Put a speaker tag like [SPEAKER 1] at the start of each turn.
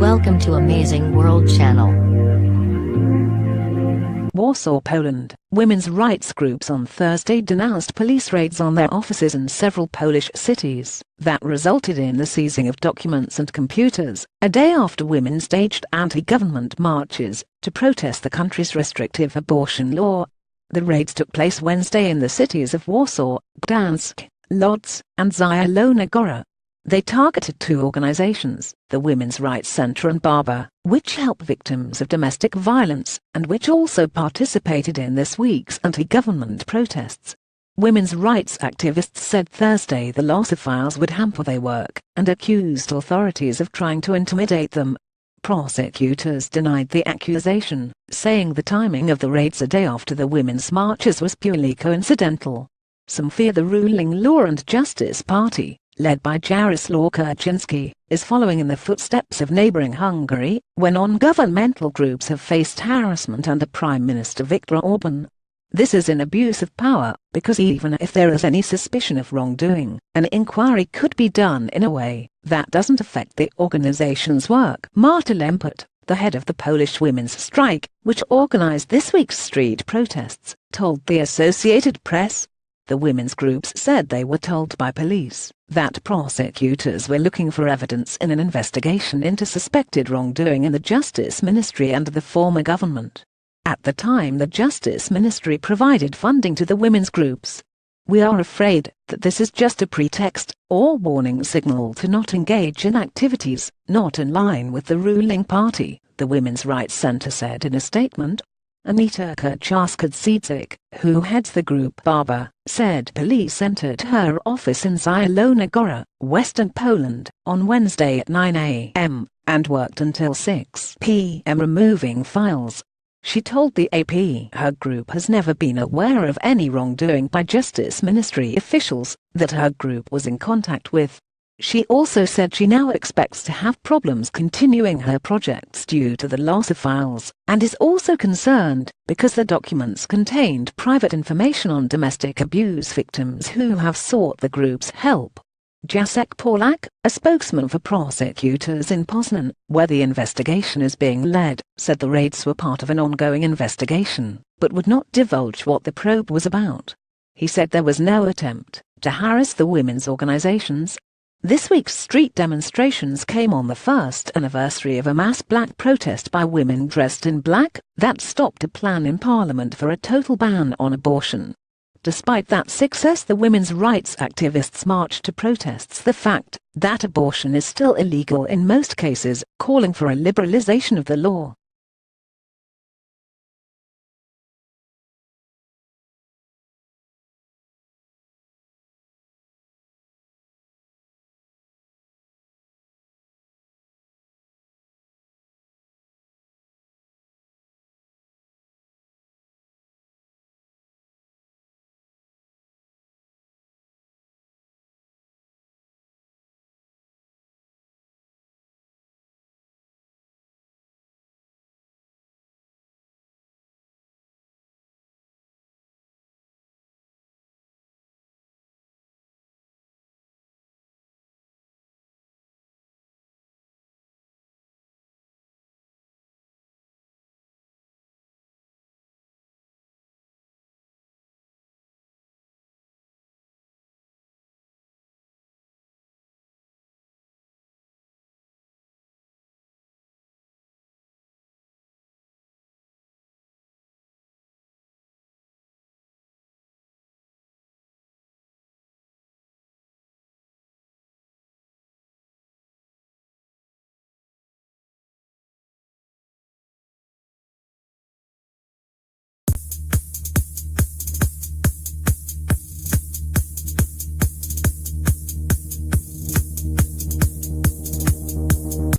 [SPEAKER 1] Welcome to Amazing World Channel.
[SPEAKER 2] Warsaw, Poland. Women's rights groups on Thursday denounced police raids on their offices in several Polish cities that resulted in the seizing of documents and computers, a day after women staged anti-government marches to protest the country's restrictive abortion law. The raids took place Wednesday in the cities of Warsaw, Gdansk, Lodz, and Zielona Gora. They targeted two organizations, the Women's Rights Center and Barber, which help victims of domestic violence, and which also participated in this week's anti-government protests. Women's rights activists said Thursday the loss of files would hamper their work, and accused authorities of trying to intimidate them. Prosecutors denied the accusation, saying the timing of the raids a day after the women's marches was purely coincidental. Some fear the ruling Law and Justice Party, led by Jarosław Kaczynski, is following in the footsteps of neighboring Hungary, when non-governmental groups have faced harassment under Prime Minister Viktor Orban. This is an abuse of power, because even if there is any suspicion of wrongdoing, an inquiry could be done in a way that doesn't affect the organization's work. Marta Lempert, the head of the Polish women's strike, which organized this week's street protests, told the Associated Press. The women's groups said they were told by police that prosecutors were looking for evidence in an investigation into suspected wrongdoing in the Justice Ministry under the former government. At the time, the Justice Ministry provided funding to the women's groups. "We are afraid that this is just a pretext or warning signal to not engage in activities not in line with the ruling party," the Women's Rights Center said in a statement. Anita Kaczynska, who heads the group Barber, said police entered her office in Zielona Gora, western Poland, on Wednesday at 9 a.m., and worked until 6 p.m. removing files. She told the AP her group has never been aware of any wrongdoing by Justice Ministry officials that her group was in contact with. She also said she now expects to have problems continuing her projects due to the loss of files, and is also concerned because the documents contained private information on domestic abuse victims who have sought the group's help. Jacek Polak, a spokesman for prosecutors in Poznan, where the investigation is being led, said the raids were part of an ongoing investigation, but would not divulge what the probe was about. He said there was no attempt to harass the women's organizations. This week's street demonstrations came on the first anniversary of a mass black protest by women dressed in black that stopped a plan in Parliament for a total ban on abortion. Despite that success, the women's rights activists marched to protest the fact that abortion is still illegal in most cases, calling for a liberalization of the law.